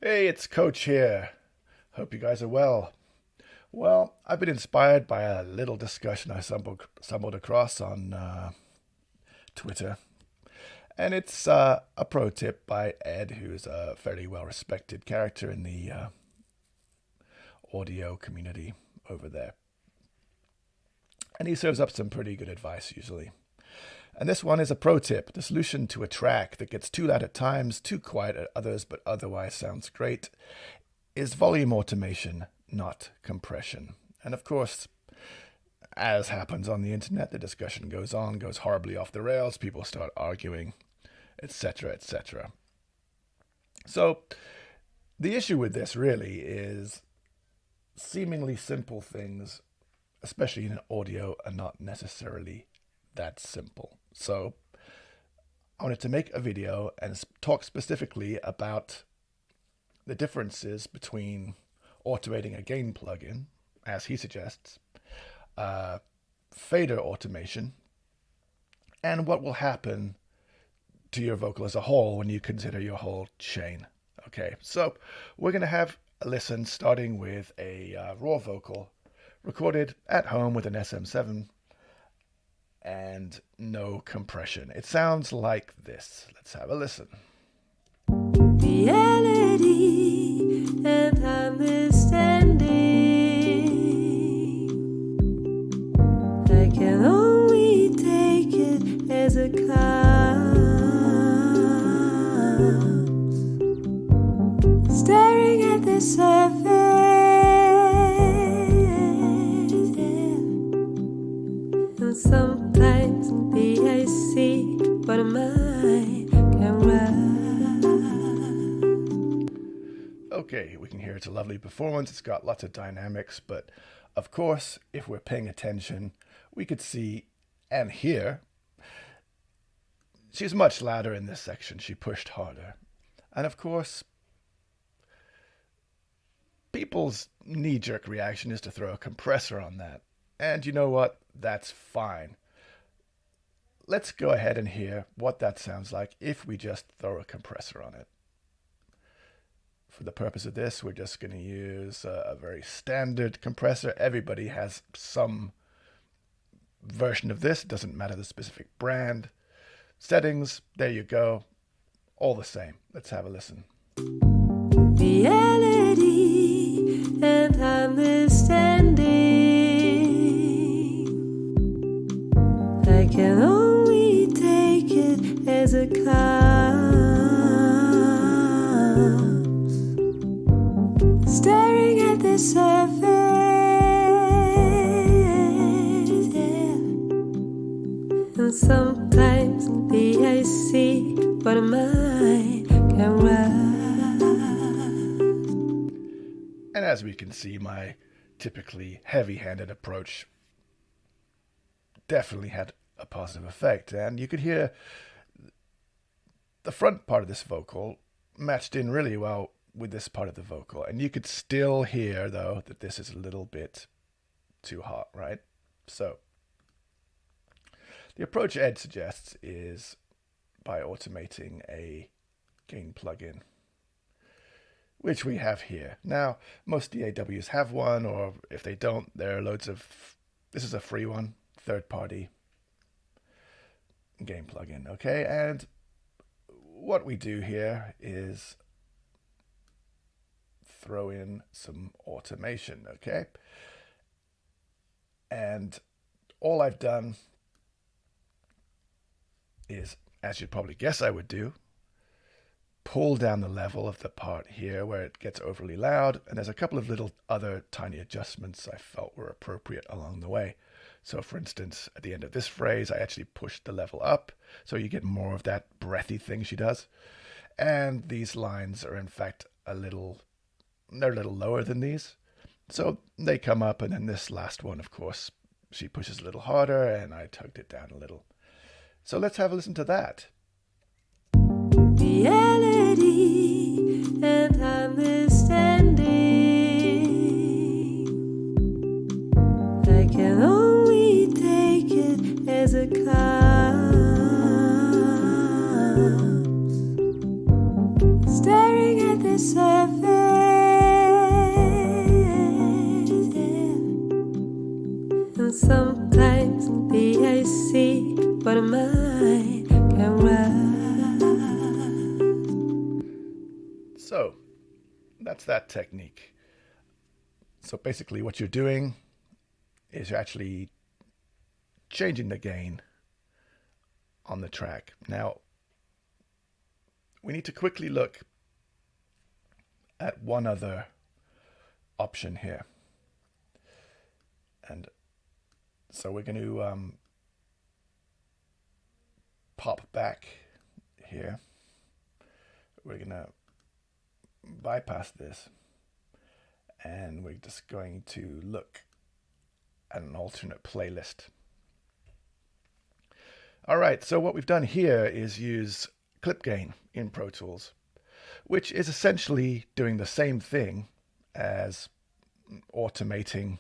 Hey, it's Coach here. Hope you guys are well. Well, I've been inspired by a little discussion I stumbled across on Twitter, and it's a pro tip by Ed, who's a fairly well respected character in the audio community over there. And he serves up some pretty good advice usually. And this one is a pro tip, the solution to a track that gets too loud at times, too quiet at others, but otherwise sounds great, is volume automation, not compression. And of course, as happens on the internet, the discussion goes on, goes horribly off the rails, people start arguing, etc., etc. So, the issue with this really is seemingly simple things, especially in audio, are not necessarily that simple. So, I wanted to make a video and talk specifically about the differences between automating a gain plugin, as he suggests, fader automation, and what will happen to your vocal as a whole when you consider your whole chain. Okay, so we're going to have a listen starting with a raw vocal recorded at home with an SM7 and no compression. It sounds like this. Let's have a listen. Reality and understanding. I can only take it as it comes. Staring at the surface, yeah. And sometimes I see what mine can rise. Okay, we can hear it's a lovely performance. It's got lots of dynamics, but of course, if we're paying attention, we could see and hear she's much louder in this section. She pushed harder. And of course, people's knee-jerk reaction is to throw a compressor on that. And you know what? That's fine. Let's go ahead and hear what that sounds like if we just throw a compressor on it. For the purpose of this, we're just going to use a very standard compressor. Everybody has some version of this. It doesn't matter the specific brand. Settings, there you go. All the same. Let's have a listen. Reality and understanding. I can only take it as it comes. Staring at the surface, yeah. And sometimes I see what mine can rise. And as we can see, my typically heavy-handed approach definitely had a positive effect. And you could hear the front part of this vocal matched in really well with this part of the vocal. And you could still hear, though, that this is a little bit too hot, right? So the approach Ed suggests is by automating a gain plugin, which we have here. Now, most DAWs have one, or if they don't, there are loads of... This is a free one, third-party gain plugin, okay? And what we do here is throw in some automation, okay? And all I've done is, as you'd probably guess I would do, pull down the level of the part here where it gets overly loud, and there's a couple of little other tiny adjustments I felt were appropriate along the way. So for instance, at the end of this phrase, I actually pushed the level up, so you get more of that breathy thing she does. And these lines are in fact they're a little lower than these. So they come up, and then this last one, of course, she pushes a little harder, and I tugged it down a little. So let's have a listen to that. Reality and understanding. I can only take it as it comes. Staring at the surface, So that's that technique. So basically what you're doing is you're actually changing the gain on the track. Now, we need to quickly look at one other option here. And so we're going to pop back here. We're going to bypass this, and we're just going to look at an alternate playlist. All right, so what we've done here is use clip gain in Pro Tools, which is essentially doing the same thing as automating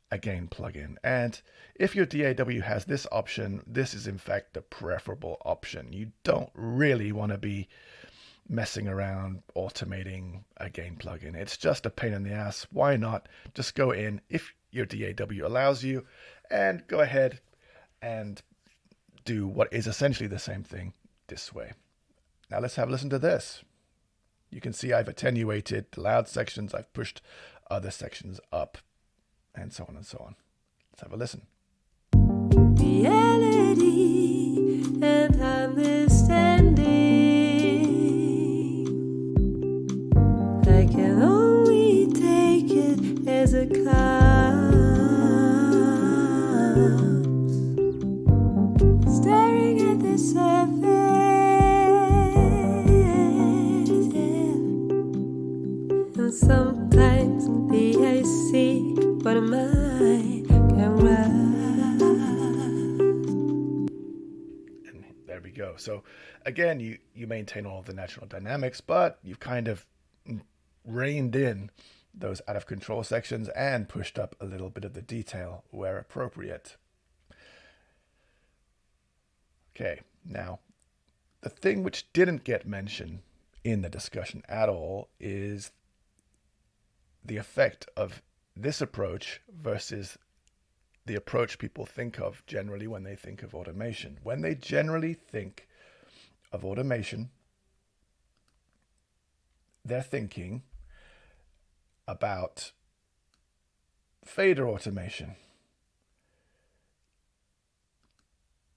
a gain plugin. And if your DAW has this option, this is in fact the preferable option. You don't really want to be messing around automating a gain plugin. It's just a pain in the ass. Why not just go in, if your DAW allows you, and go ahead and do what is essentially the same thing this way. Now let's have a listen to this. You can see I've attenuated the loud sections, I've pushed other sections up, and so on and so on. Let's have a listen. Reality and understanding. I can only take it as it comes. Staring at the surface, yeah. And sometimes the I see what am I can rise. And there we go. So again, you maintain all of the natural dynamics, but you've kind of reined in those out of control sections and pushed up a little bit of the detail where appropriate. Okay, now the thing which didn't get mentioned in the discussion at all is the effect of this approach versus the approach people think of generally when they think of automation. When they generally think of automation, they're thinking about fader automation.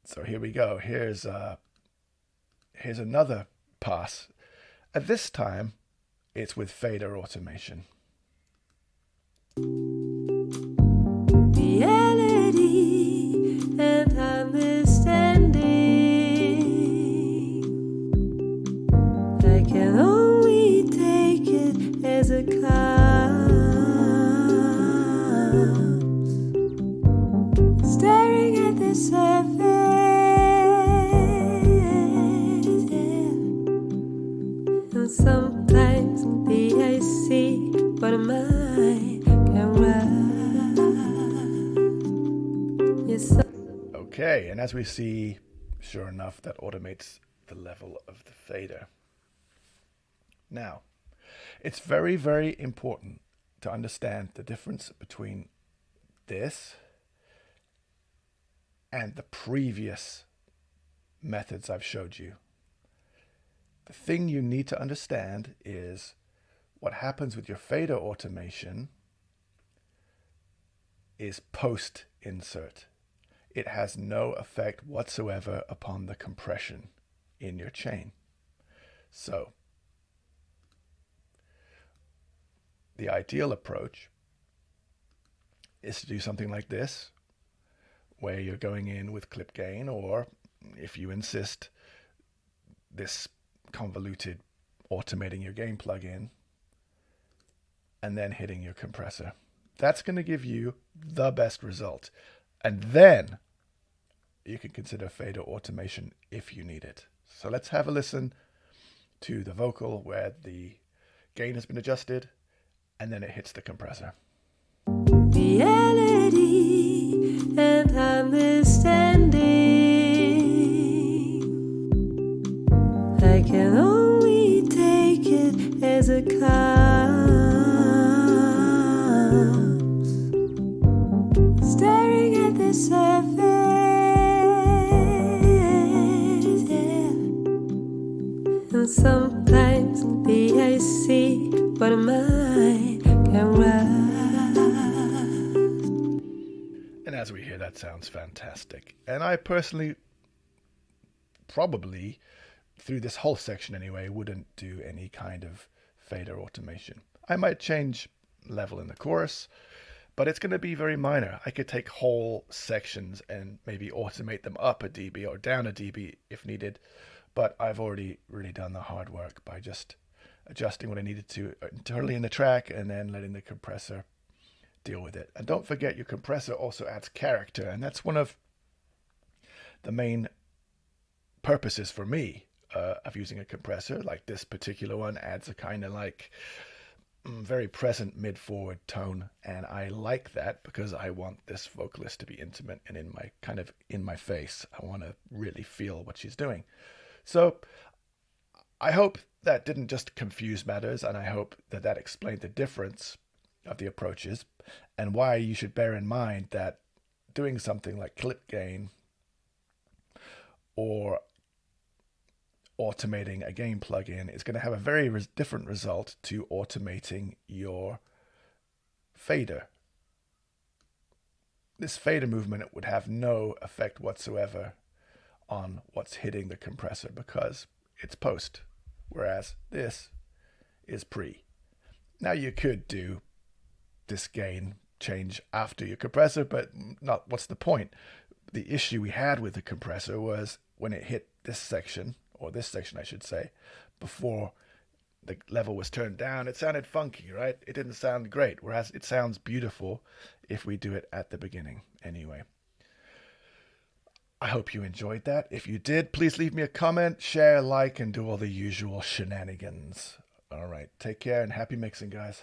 So here we go. Here's another pass. At this time, it's with fader automation. Reality and understanding. I can only take it as it comes. Staring at the surface, yeah. And sometimes the I see what am I can rise. Yes, Okay, and as we see, sure enough, that automates the level of the fader. Now, it's very, very important to understand the difference between this and the previous methods I've showed you. The thing you need to understand is what happens with your fader automation is post-insert. It has no effect whatsoever upon the compression in your chain. So, the ideal approach is to do something like this, where you're going in with clip gain, or if you insist, this convoluted automating your gain plugin, and then hitting your compressor. That's going to give you the best result. And then you can consider fader automation if you need it. So let's have a listen to the vocal where the gain has been adjusted and then it hits the compressor. reality and understanding. I can only take it as it comes. Staring at the surface, yeah. And sometimes the AC, but mine can rust. And as we hear, that sounds fantastic. And I personally, probably, through this whole section anyway, wouldn't do any kind of fader automation. I might change level in the chorus, but it's going to be very minor. I could take whole sections and maybe automate them up a dB or down a dB if needed, but I've already really done the hard work by just adjusting what I needed to internally in the track and then letting the compressor deal with it. And don't forget, your compressor also adds character, and that's one of the main purposes for me of using a compressor. Like this particular one adds a kind of like very present mid-forward tone, and I like that because I want this vocalist to be intimate and in my face. I want to really feel what she's doing. So I hope that didn't just confuse matters, and I hope that that explained the difference of the approaches and why you should bear in mind that doing something like clip gain or automating a gain plugin is going to have a very different result to automating your fader. This fader movement would have no effect whatsoever on what's hitting the compressor because it's post, whereas this is pre. Now you could do this gain change after your compressor, but not. What's the point? The issue we had with the compressor was when it hit this section, or this section I should say, before the level was turned down, it sounded funky, right? It didn't sound great, whereas it sounds beautiful if we do it at the beginning anyway. I hope you enjoyed that. If you did, please leave me a comment, share, like, and do all the usual shenanigans. All right, take care and happy mixing, guys.